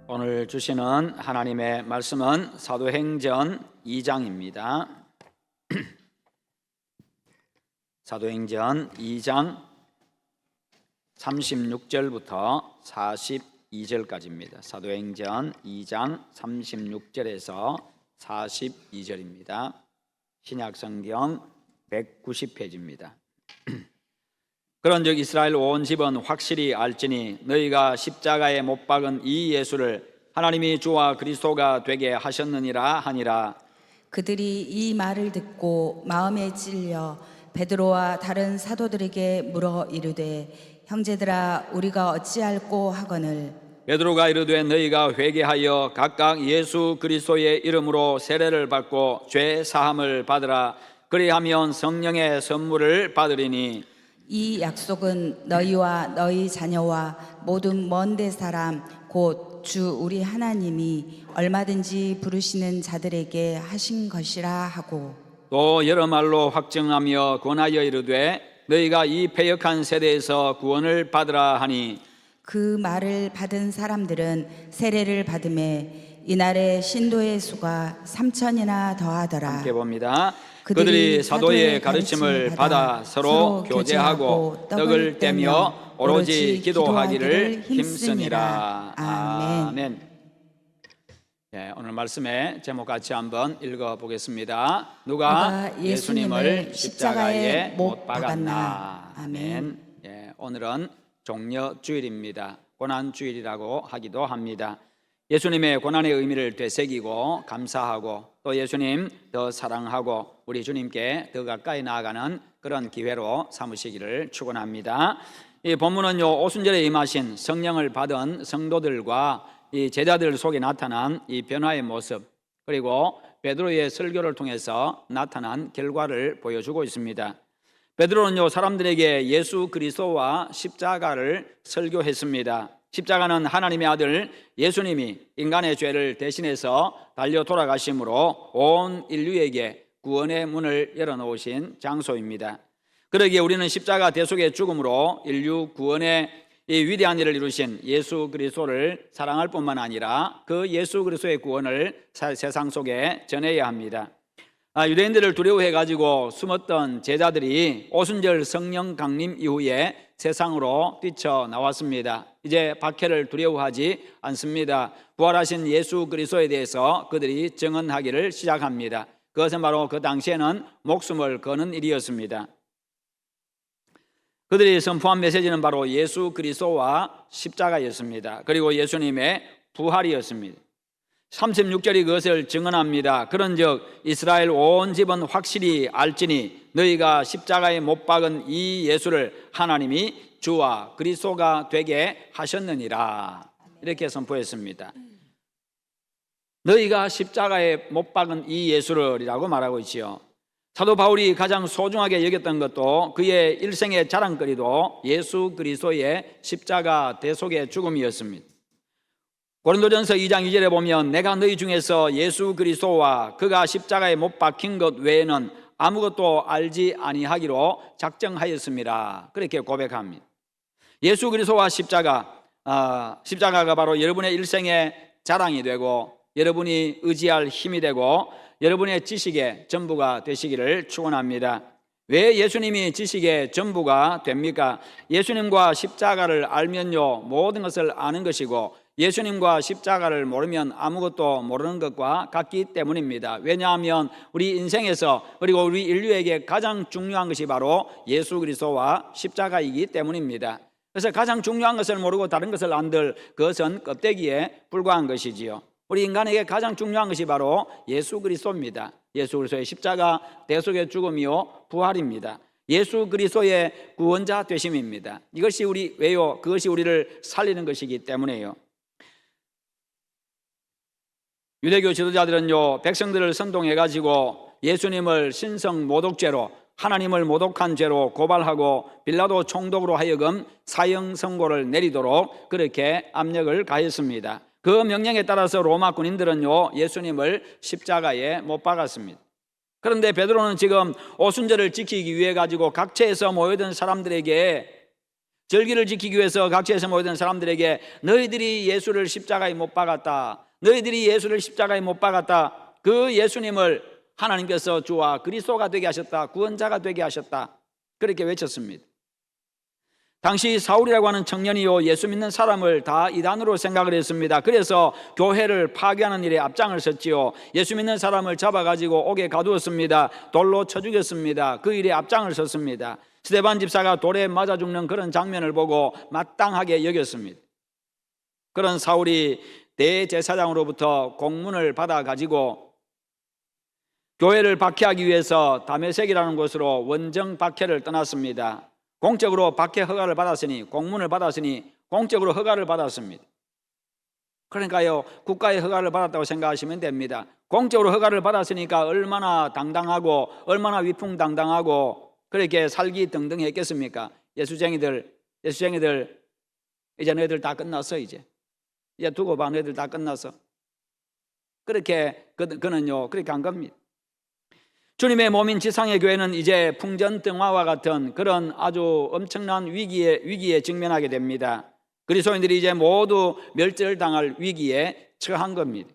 오늘 주시는 하나님의 말씀은 사도행전 2장입니다. 사도행전 2장 36절부터 42절까지입니다. 사도행전 2장 36절에서 42절입니다. 신약성경 190페이지입니다. 그런즉 이스라엘 온 집은 확실히 알지니 너희가 십자가에 못 박은 이 예수를 하나님이 주와 그리스도가 되게 하셨느니라 하니라. 그들이 이 말을 듣고 마음에 찔려 베드로와 다른 사도들에게 물어 이르되 형제들아 우리가 어찌할꼬 하거늘. 베드로가 이르되 너희가 회개하여 각각 예수 그리스도의 이름으로 세례를 받고 죄 사함을 받으라. 그리하면 성령의 선물을 받으리니 이 약속은 너희와 너희 자녀와 모든 먼데 사람 곧 주 우리 하나님이 얼마든지 부르시는 자들에게 하신 것이라 하고, 또 여러 말로 확증하며 권하여 이르되 너희가 이 패역한 세대에서 구원을 받으라 하니 그 말을 받은 사람들은 세례를 받음에 이날의 신도의 수가 3천이나 더하더라. 함께 봅니다. 그들이 사도의 가르침을 받아 서로 교제하고 떡을 떼며 오로지 기도하기를 힘쓰니라. 아멘. 네, 오늘 말씀의 제목 같이 한번 읽어보겠습니다. 누가 예수님을 십자가에 못 박았나. 아멘. 네, 오늘은 종려주일입니다. 고난주일이라고 하기도 합니다. 예수님의 고난의 의미를 되새기고 감사하고 또 예수님 더 사랑하고 우리 주님께 더 가까이 나아가는 그런 기회로 삼으시기를 축원합니다. 이 본문은요, 오순절에 임하신 성령을 받은 성도들과 이 제자들 속에 나타난 이 변화의 모습, 그리고 베드로의 설교를 통해서 나타난 결과를 보여주고 있습니다. 베드로는요, 사람들에게 예수 그리스도와 십자가를 설교했습니다. 십자가는 하나님의 아들 예수님이 인간의 죄를 대신해서 달려 돌아가심으로 온 인류에게 구원의 문을 열어놓으신 장소입니다. 그러기에 우리는 십자가 대속의 죽음으로 인류 구원의 이 위대한 일을 이루신 예수 그리스도를 사랑할 뿐만 아니라 그 예수 그리스도의 구원을 세상 속에 전해야 합니다. 유대인들을 두려워해가지고 숨었던 제자들이 오순절 성령 강림 이후에 세상으로 뛰쳐나왔습니다. 이제 박해를 두려워하지 않습니다. 부활하신 예수 그리스도에 대해서 그들이 증언하기를 시작합니다. 그것은 바로 그 당시에는 목숨을 거는 일이었습니다. 그들이 선포한 메시지는 바로 예수 그리스도와 십자가였습니다. 그리고 예수님의 부활이었습니다. 36절이 그것을 증언합니다. 그런즉 이스라엘 온 집은 확실히 알지니 너희가 십자가에 못 박은 이 예수를 하나님이 주와 그리스도가 되게 하셨느니라. 이렇게 선포했습니다. 너희가 십자가에 못 박은 이 예수를이라고 말하고 있지요. 사도 바울이 가장 소중하게 여겼던 것도 그의 일생의 자랑거리도 예수 그리스도의 십자가 대속의 죽음이었습니다. 고린도전서 2장 2절에 보면 내가 너희 중에서 예수 그리스도와 그가 십자가에 못 박힌 것 외에는 아무것도 알지 아니하기로 작정하였습니다. 그렇게 고백합니다. 예수 그리스도와 십자가가 바로 여러분의 일생의 자랑이 되고 여러분이 의지할 힘이 되고 여러분의 지식의 전부가 되시기를 축원합니다. 왜 예수님이 지식의 전부가 됩니까? 예수님과 십자가를 알면요 모든 것을 아는 것이고 예수님과 십자가를 모르면 아무것도 모르는 것과 같기 때문입니다. 왜냐하면 우리 인생에서 그리고 우리 인류에게 가장 중요한 것이 바로 예수 그리스도와 십자가이기 때문입니다. 그래서 가장 중요한 것을 모르고 다른 것을 안들 그것은 껍데기에 불과한 것이지요. 우리 인간에게 가장 중요한 것이 바로 예수 그리스도입니다. 예수 그리스도의 십자가 대속의 죽음이요 부활입니다. 예수 그리스도의 구원자 되심입니다. 이것이 왜요? 그것이 우리를 살리는 것이기 때문에요. 유대교 지도자들은요 백성들을 선동해가지고 예수님을 신성 모독죄로 하나님을 모독한 죄로 고발하고 빌라도 총독으로 하여금 사형 선고를 내리도록 그렇게 압력을 가했습니다. 그 명령에 따라서 로마 군인들은요 예수님을 십자가에 못 박았습니다. 그런데 베드로는 지금 오순절을 지키기 위해 가지고 각처에서 모여든 사람들에게 절기를 지키기 위해서 각지에서 모이던 사람들에게 너희들이 예수를 십자가에 못 박았다, 너희들이 예수를 십자가에 못 박았다, 그 예수님을 하나님께서 주와 그리스도가 되게 하셨다, 구원자가 되게 하셨다, 그렇게 외쳤습니다. 당시 사울이라고 하는 청년이요, 예수 믿는 사람을 다 이단으로 생각을 했습니다. 그래서 교회를 파괴하는 일에 앞장을 섰지요. 예수 믿는 사람을 잡아가지고 옥에 가두었습니다. 돌로 쳐 죽였습니다. 그 일에 앞장을 섰습니다. 스데반 집사가 돌에 맞아 죽는 그런 장면을 보고 마땅하게 여겼습니다. 그런 사울이 대제사장으로부터 공문을 받아가지고 교회를 박해하기 위해서 다메섹이라는 곳으로 원정 박해를 떠났습니다. 공적으로 박해 허가를 받았으니, 공문을 받았으니 공적으로 허가를 받았습니다. 그러니까요, 국가의 허가를 받았다고 생각하시면 됩니다. 공적으로 허가를 받았으니까 얼마나 당당하고 얼마나 위풍당당하고 그렇게 살기 등등했겠습니까? 예수쟁이들 이제 너희들 다 끝났어. 이제 두고 봐, 너희들 다 끝났어. 그렇게 그는요 그렇게 한 겁니다. 주님의 몸인 지상의 교회는 이제 풍전등화와 같은 그런 아주 엄청난 위기에 직면하게 됩니다. 그리스도인들이 이제 모두 멸절당할 위기에 처한 겁니다.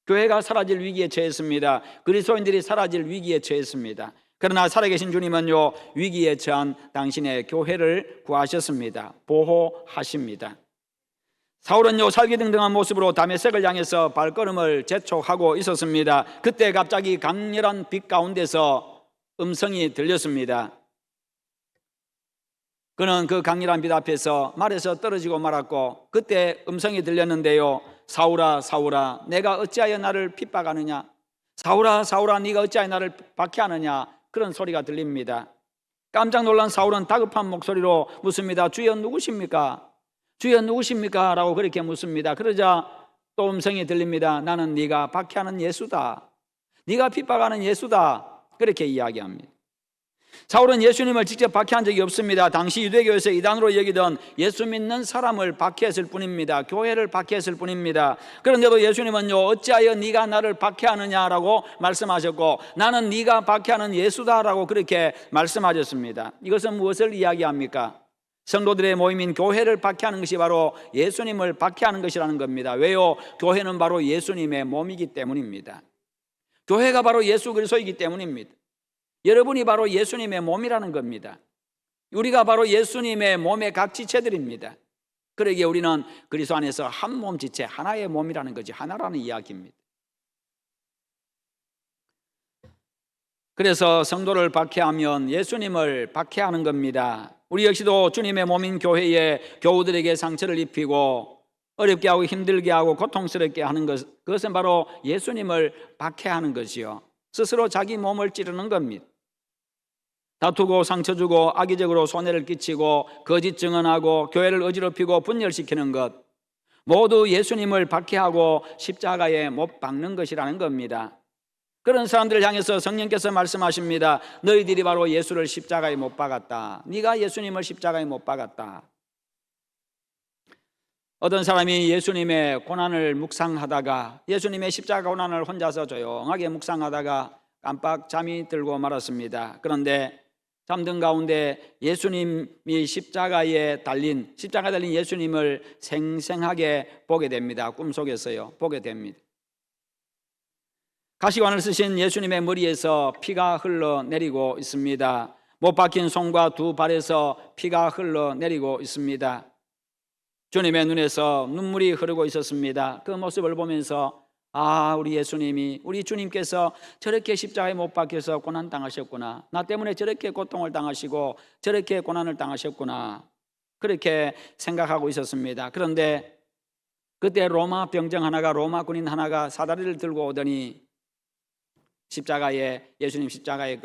교회가 사라질 위기에 처했습니다. 그리스도인들이 사라질 위기에 처했습니다. 그러나 살아계신 주님은요, 위기에 처한 당신의 교회를 구하셨습니다. 보호하십니다. 사울은요, 살기등등한 모습으로 다메섹을 향해서 발걸음을 재촉하고 있었습니다. 그때 갑자기 강렬한 빛 가운데서 음성이 들렸습니다. 그는 그 강렬한 빛 앞에서 말에서 떨어지고 말았고, 그때 음성이 들렸는데요, 사울아 사울아 내가 어찌하여 나를 핍박하느냐, 사울아 사울아 네가 어찌하여 나를 박해하느냐, 그런 소리가 들립니다. 깜짝 놀란 사울은 다급한 목소리로 묻습니다. 주여 누구십니까? 주여 누구십니까? 라고 그렇게 묻습니다. 그러자 또 음성이 들립니다. 나는 네가 박해하는 예수다, 네가 핍박하는 예수다, 그렇게 이야기합니다. 사울은 예수님을 직접 박해한 적이 없습니다. 당시 유대교에서 이단으로 여기던 예수 믿는 사람을 박해했을 뿐입니다. 교회를 박해했을 뿐입니다. 그런데도 예수님은요, 어찌하여 네가 나를 박해하느냐라고 말씀하셨고, 나는 네가 박해하는 예수다라고 그렇게 말씀하셨습니다. 이것은 무엇을 이야기합니까? 성도들의 모임인 교회를 박해하는 것이 바로 예수님을 박해하는 것이라는 겁니다. 왜요? 교회는 바로 예수님의 몸이기 때문입니다. 교회가 바로 예수 그리스도이기 때문입니다. 여러분이 바로 예수님의 몸이라는 겁니다. 우리가 바로 예수님의 몸의 각 지체들입니다. 그러기에 우리는 그리스도 안에서 한 몸 지체, 하나의 몸이라는 거지, 하나라는 이야기입니다. 그래서 성도를 박해하면 예수님을 박해하는 겁니다. 우리 역시도 주님의 몸인 교회에 교우들에게 상처를 입히고 어렵게 하고 힘들게 하고 고통스럽게 하는 것, 그것은 바로 예수님을 박해하는 것이요, 스스로 자기 몸을 찌르는 겁니다. 다투고 상처 주고 악의적으로 손해를 끼치고 거짓 증언하고 교회를 어지럽히고 분열시키는 것, 모두 예수님을 박해하고 십자가에 못 박는 것이라는 겁니다. 그런 사람들을 향해서 성령께서 말씀하십니다. 너희들이 바로 예수를 십자가에 못 박았다. 네가 예수님을 십자가에 못 박았다. 어떤 사람이 예수님의 고난을 묵상하다가, 예수님의 십자가 고난을 혼자서 조용하게 묵상하다가 깜빡 잠이 들고 말았습니다. 그런데 잠든 가운데 예수님이 십자가에 달린 예수님을 생생하게 보게 됩니다. 꿈속에서요, 보게 됩니다. 가시관을 쓰신 예수님의 머리에서 피가 흘러내리고 있습니다. 못 박힌 손과 두 발에서 피가 흘러내리고 있습니다. 주님의 눈에서 눈물이 흐르고 있었습니다. 그 모습을 보면서 우리 예수님이, 우리 주님께서 저렇게 십자가에 못 박혀서 고난 당하셨구나, 나 때문에 저렇게 고통을 당하시고 저렇게 고난을 당하셨구나, 그렇게 생각하고 있었습니다. 그런데 그때 로마 군인 하나가 사다리를 들고 오더니 예수님 십자가에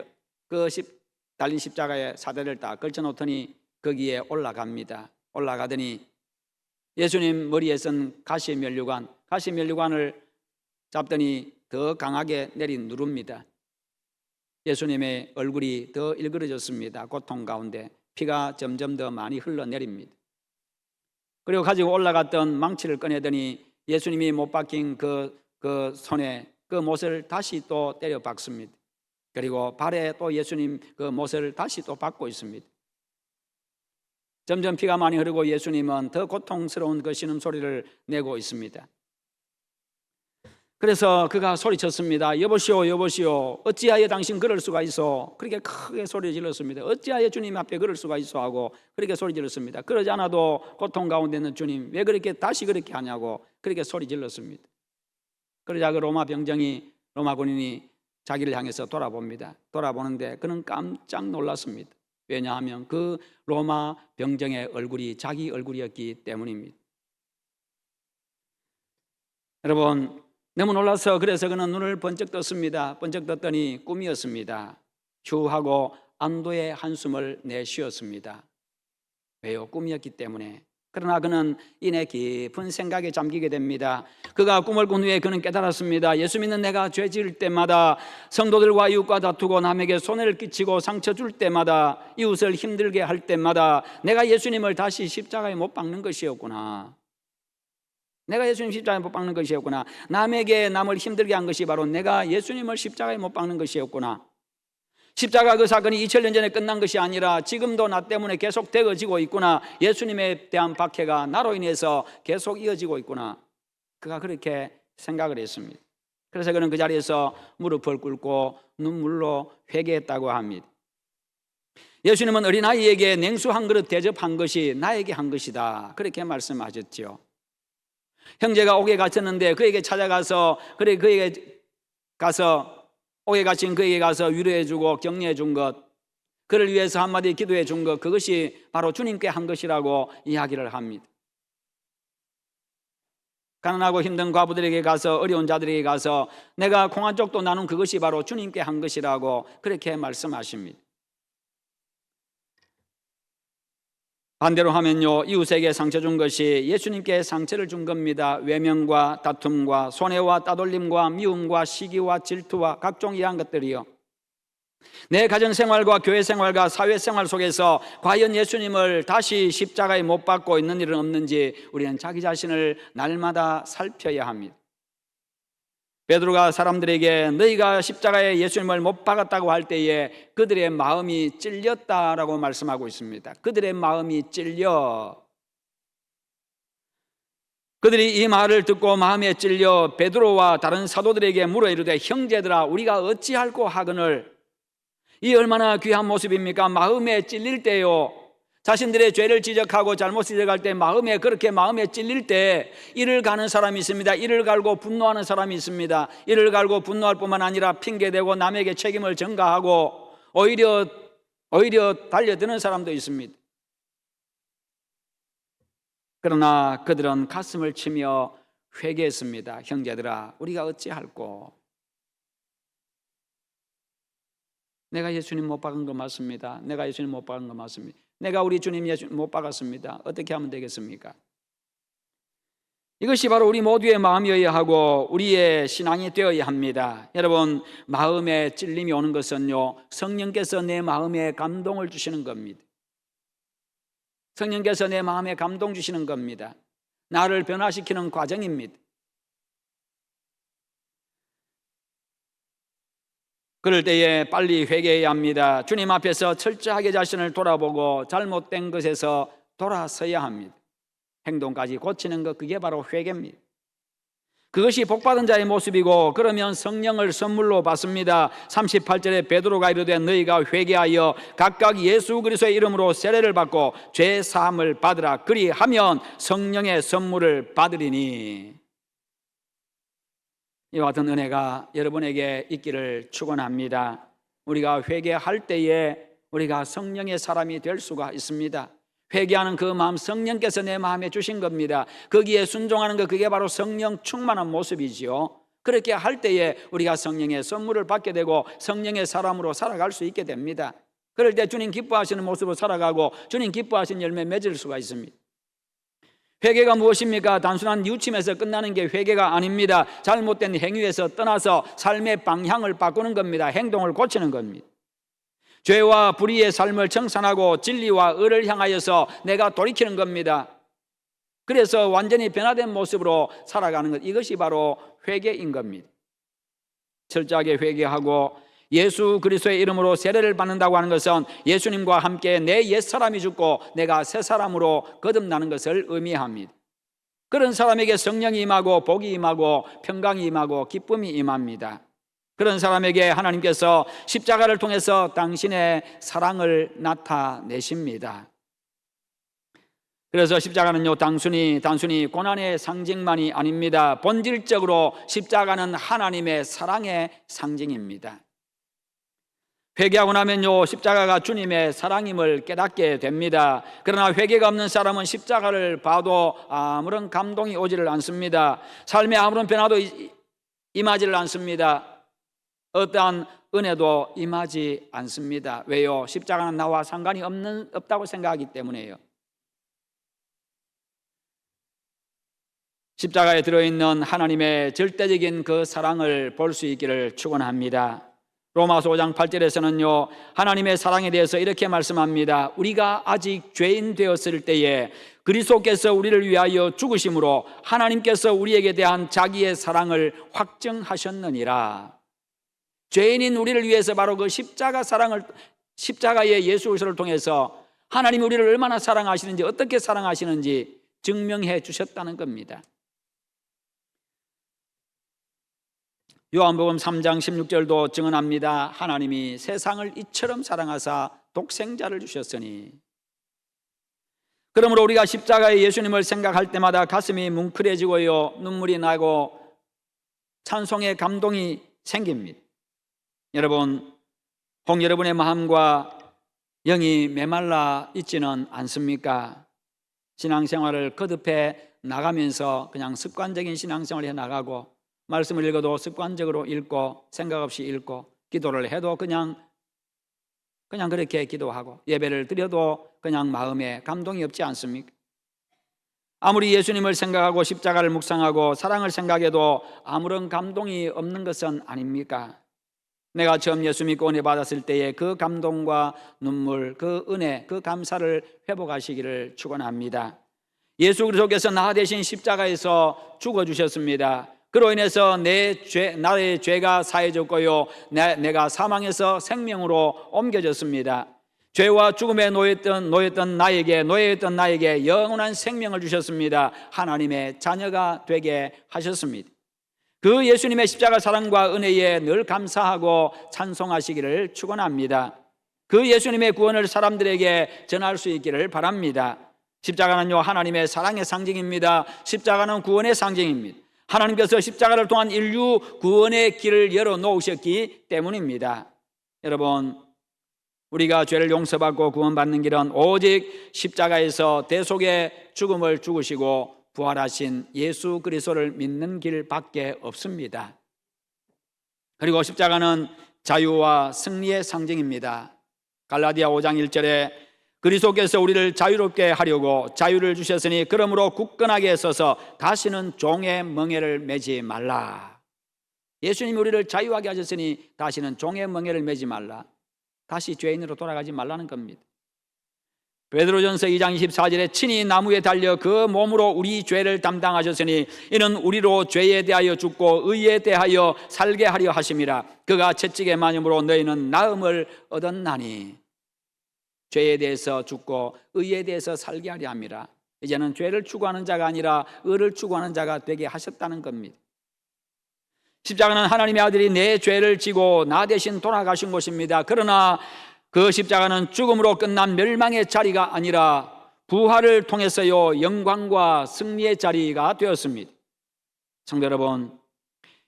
달린 십자가에 사다리를 딱 걸쳐놓더니 거기에 올라갑니다. 올라가더니 예수님 머리에 쓴 가시면류관을 잡더니 더 강하게 누릅니다. 예수님의 얼굴이 더 일그러졌습니다. 고통 가운데 피가 점점 더 많이 흘러내립니다. 그리고 가지고 올라갔던 망치를 꺼내더니 예수님이 못 박힌 그 손에 그 못을 다시 또 때려 박습니다. 그리고 발에 또 예수님 그 못을 다시 또 박고 있습니다. 점점 피가 많이 흐르고 예수님은 더 고통스러운 그 신음소리를 내고 있습니다. 그래서 그가 소리쳤습니다. 여보시오 여보시오 어찌하여 당신 그럴 수가 있어. 그렇게 크게 소리 질렀습니다. 어찌하여 주님 앞에 그럴 수가 있어 하고 그렇게 소리 질렀습니다. 그러지 않아도 고통 가운데 있는 주님 왜 그렇게 다시 그렇게 하냐고 그렇게 소리 질렀습니다. 그러자 그 로마 병정이 로마 군인이 자기를 향해서 돌아봅니다. 돌아보는데 그는 깜짝 놀랐습니다. 왜냐하면 그 로마 병정의 얼굴이 자기 얼굴이었기 때문입니다. 여러분 너무 놀라서 그래서 그는 눈을 번쩍 떴습니다. 번쩍 떴더니 꿈이었습니다. 휴 하고 안도의 한숨을 내쉬었습니다. 왜요? 꿈이었기 때문에. 그러나 그는 이내 깊은 생각에 잠기게 됩니다. 그가 꿈을 꾼 후에 그는 깨달았습니다. 예수 믿는 내가 죄 지을 때마다 성도들과 이웃과 다투고 남에게 손해를 끼치고 상처 줄 때마다 이웃을 힘들게 할 때마다 내가 예수님을 다시 십자가에 못 박는 것이었구나. 내가 예수님 십자가에 못 박는 것이었구나. 남에게 남을 힘들게 한 것이 바로 내가 예수님을 십자가에 못 박는 것이었구나. 십자가 그 사건이 2000년 전에 끝난 것이 아니라 지금도 나 때문에 계속 되어지고 있구나. 예수님에 대한 박해가 나로 인해서 계속 이어지고 있구나. 그가 그렇게 생각을 했습니다. 그래서 그는 그 자리에서 무릎을 꿇고 눈물로 회개했다고 합니다. 예수님은 어린아이에게 냉수 한 그릇 대접한 것이 나에게 한 것이다. 그렇게 말씀하셨죠. 형제가 옥에 갇혔는데 그에게 찾아가서 그에게 가서 옥에 갇힌 그에게 가서 위로해 주고 격려해 준 것, 그를 위해서 한마디 기도해 준 것, 그것이 바로 주님께 한 것이라고 이야기를 합니다. 가난하고 힘든 과부들에게 가서 어려운 자들에게 가서 내가 콩 한 쪽도 나눈 그것이 바로 주님께 한 것이라고 그렇게 말씀하십니다. 반대로 하면요, 이웃에게 상처 준 것이 예수님께 상처를 준 겁니다. 외면과 다툼과 손해와 따돌림과 미움과 시기와 질투와 각종 이러한 것들이요, 내 가정생활과 교회생활과 사회생활 속에서 과연 예수님을 다시 십자가에 못 박고 있는 일은 없는지 우리는 자기 자신을 날마다 살펴야 합니다. 베드로가 사람들에게 너희가 십자가에 예수님을 못 박았다고 할 때에 그들의 마음이 찔렸다라고 말씀하고 있습니다. 그들의 마음이 찔려. 그들이 이 말을 듣고 마음에 찔려 베드로와 다른 사도들에게 물어 이르되 형제들아 우리가 어찌할꼬 하거늘. 이 얼마나 귀한 모습입니까? 마음에 찔릴 때요, 자신들의 죄를 지적하고 잘못 지적할 때 그렇게 마음에 찔릴 때 이를 가는 사람이 있습니다. 이를 갈고 분노하는 사람이 있습니다. 이를 갈고 분노할 뿐만 아니라 핑계대고 남에게 책임을 전가하고 오히려 달려드는 사람도 있습니다. 그러나 그들은 가슴을 치며 회개했습니다. 형제들아 우리가 어찌할꼬. 내가 예수님 못 박은 거 맞습니다. 내가 예수님 못 박은 거 맞습니다. 내가 우리 주님 예수님 못 박았습니다. 어떻게 하면 되겠습니까? 이것이 바로 우리 모두의 마음이어야 하고 우리의 신앙이 되어야 합니다. 여러분, 마음에 찔림이 오는 것은요, 성령께서 내 마음에 감동을 주시는 겁니다. 성령께서 내 마음에 감동 주시는 겁니다. 나를 변화시키는 과정입니다. 그럴 때에 빨리 회개해야 합니다. 주님 앞에서 철저하게 자신을 돌아보고 잘못된 것에서 돌아서야 합니다. 행동까지 고치는 것, 그게 바로 회개입니다. 그것이 복받은 자의 모습이고 그러면 성령을 선물로 받습니다. 38절에 베드로가 이르되 너희가 회개하여 각각 예수 그리스도의 이름으로 세례를 받고 죄 사함을 받으라. 그리하면 성령의 선물을 받으리니. 이와 같은 은혜가 여러분에게 있기를 축원합니다. 우리가 회개할 때에 우리가 성령의 사람이 될 수가 있습니다. 회개하는 그 마음, 성령께서 내 마음에 주신 겁니다. 거기에 순종하는 것, 그게 바로 성령 충만한 모습이지요. 그렇게 할 때에 우리가 성령의 선물을 받게 되고 성령의 사람으로 살아갈 수 있게 됩니다. 그럴 때 주님 기뻐하시는 모습으로 살아가고 주님 기뻐하시는 열매 맺을 수가 있습니다. 회개가 무엇입니까? 단순한 뉘우침에서 끝나는 게 회개가 아닙니다. 잘못된 행위에서 떠나서 삶의 방향을 바꾸는 겁니다. 행동을 고치는 겁니다. 죄와 불의의 삶을 청산하고 진리와 의를 향하여서 내가 돌이키는 겁니다. 그래서 완전히 변화된 모습으로 살아가는 것, 이것이 바로 회개인 겁니다. 철저하게 회개하고 예수 그리스도의 이름으로 세례를 받는다고 하는 것은 예수님과 함께 내 옛사람이 죽고 내가 새 사람으로 거듭나는 것을 의미합니다. 그런 사람에게 성령이 임하고 복이 임하고 평강이 임하고 기쁨이 임합니다. 그런 사람에게 하나님께서 십자가를 통해서 당신의 사랑을 나타내십니다. 그래서 십자가는요, 단순히 고난의 상징만이 아닙니다. 본질적으로 십자가는 하나님의 사랑의 상징입니다. 회개하고 나면요, 십자가가 주님의 사랑임을 깨닫게 됩니다. 그러나 회개가 없는 사람은 십자가를 봐도 아무런 감동이 오지를 않습니다. 삶에 아무런 변화도 임하지를 않습니다. 어떠한 은혜도 임하지 않습니다. 왜요? 십자가는 나와 상관이 없다고 생각하기 때문에요. 십자가에 들어있는 하나님의 절대적인 그 사랑을 볼 수 있기를 축원합니다. 로마서 5장 8절에서는요, 하나님의 사랑에 대해서 이렇게 말씀합니다. 우리가 아직 죄인 되었을 때에 그리스도께서 우리를 위하여 죽으심으로 하나님께서 우리에게 대한 자기의 사랑을 확증하셨느니라. 죄인인 우리를 위해서 바로 그 십자가의 예수 그리스도를 통해서 하나님이 우리를 얼마나 사랑하시는지, 어떻게 사랑하시는지 증명해 주셨다는 겁니다. 요한복음 3장 16절도 증언합니다. 하나님이 세상을 이처럼 사랑하사 독생자를 주셨으니. 그러므로 우리가 십자가의 예수님을 생각할 때마다 가슴이 뭉클해지고요, 눈물이 나고 찬송의 감동이 생깁니다. 여러분, 혹 여러분의 마음과 영이 메말라 있지는 않습니까? 신앙생활을 거듭해 나가면서 그냥 습관적인 신앙생활을 해 나가고, 말씀을 읽어도 습관적으로 읽고, 생각 없이 읽고, 기도를 해도 그냥 그렇게 기도하고, 예배를 드려도 그냥 마음에 감동이 없지 않습니까? 아무리 예수님을 생각하고 십자가를 묵상하고 사랑을 생각해도 아무런 감동이 없는 것은 아닙니까? 내가 처음 예수 믿고 은혜 받았을 때의 그 감동과 눈물, 그 은혜, 그 감사를 회복하시기를 축원합니다. 예수 그리스도께서 나 대신 십자가에서 죽어주셨습니다. 그로 인해서 나의 죄가 사해졌고요, 내가 사망에서 생명으로 옮겨졌습니다. 죄와 죽음에 노였던 나에게 영원한 생명을 주셨습니다. 하나님의 자녀가 되게 하셨습니다. 그 예수님의 십자가 사랑과 은혜에 늘 감사하고 찬송하시기를 축원합니다. 그 예수님의 구원을 사람들에게 전할 수 있기를 바랍니다. 십자가는요, 하나님의 사랑의 상징입니다. 십자가는 구원의 상징입니다. 하나님께서 십자가를 통한 인류 구원의 길을 열어놓으셨기 때문입니다. 여러분, 우리가 죄를 용서받고 구원받는 길은 오직 십자가에서 대속의 죽음을 죽으시고 부활하신 예수 그리스도를 믿는 길밖에 없습니다. 그리고 십자가는 자유와 승리의 상징입니다. 갈라디아 5장 1절에 그리스도께서 우리를 자유롭게 하려고 자유를 주셨으니 그러므로 굳건하게 서서 다시는 종의 멍에를 매지 말라. 예수님이 우리를 자유하게 하셨으니 다시는 종의 멍에를 매지 말라. 다시 죄인으로 돌아가지 말라는 겁니다. 베드로전서 2장 24절에 친히 나무에 달려 그 몸으로 우리 죄를 담당하셨으니 이는 우리로 죄에 대하여 죽고 의에 대하여 살게 하려 하심이라. 그가 채찍에 맞음으로 너희는 나음을 얻었나니. 죄에 대해서 죽고 의에 대해서 살게 하려 함이라. 이제는 죄를 추구하는 자가 아니라 의를 추구하는 자가 되게 하셨다는 겁니다. 십자가는 하나님의 아들이 내 죄를 지고 나 대신 돌아가신 것입니다. 그러나 그 십자가는 죽음으로 끝난 멸망의 자리가 아니라 부활을 통해서요, 영광과 승리의 자리가 되었습니다. 성도 여러분,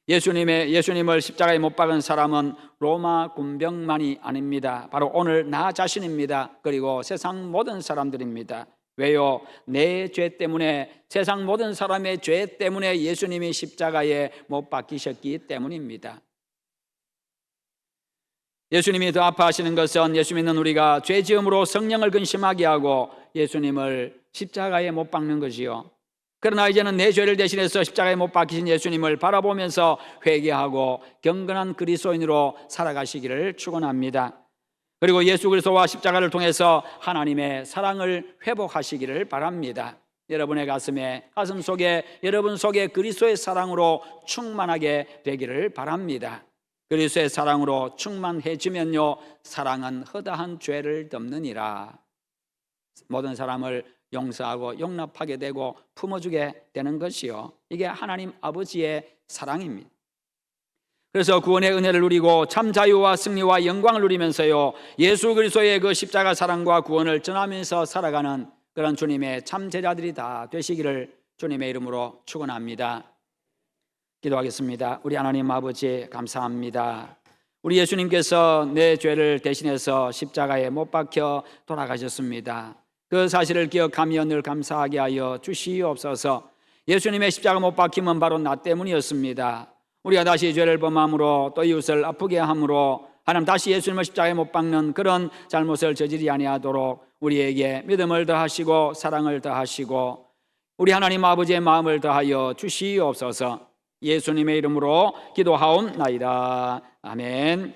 예수님을 십자가에 못 박은 사람은 로마 군병만이 아닙니다. 바로 오늘 나 자신입니다. 그리고 세상 모든 사람들입니다. 왜요? 내 죄 때문에, 세상 모든 사람의 죄 때문에 예수님이 십자가에 못 박히셨기 때문입니다. 예수님이 더 아파하시는 것은 예수 믿는 우리가 죄 지음으로 성령을 근심하게 하고 예수님을 십자가에 못 박는 것이요, 그러나 이제는 내 죄를 대신해서 십자가에 못 박히신 예수님을 바라보면서 회개하고 경건한 그리스도인으로 살아가시기를 축원합니다. 그리고 예수 그리스도와 십자가를 통해서 하나님의 사랑을 회복하시기를 바랍니다. 여러분의 가슴 속에, 여러분 속에 그리스도의 사랑으로 충만하게 되기를 바랍니다. 그리스도의 사랑으로 충만해지면요 사랑은 허다한 죄를 덮느니라. 모든 사람을 용서하고 용납하게 되고 품어주게 되는 것이요, 이게 하나님 아버지의 사랑입니다. 그래서 구원의 은혜를 누리고 참 자유와 승리와 영광을 누리면서요 예수 그리스도의 그 십자가 사랑과 구원을 전하면서 살아가는 그런 주님의 참 제자들이 다 되시기를 주님의 이름으로 축원합니다. 기도하겠습니다. 우리 하나님 아버지 감사합니다. 우리 예수님께서 내 죄를 대신해서 십자가에 못 박혀 돌아가셨습니다. 그 사실을 기억하며 늘 감사하게 하여 주시옵소서. 예수님의 십자가 못 박힘은 바로 나 때문이었습니다. 우리가 다시 죄를 범함으로 또 이웃을 아프게 함으로 하나님 다시 예수님을 십자가에 못 박는 그런 잘못을 저지르지 아니하도록 우리에게 믿음을 더하시고 사랑을 더하시고 우리 하나님 아버지의 마음을 더하여 주시옵소서. 예수님의 이름으로 기도하옵나이다. 아멘.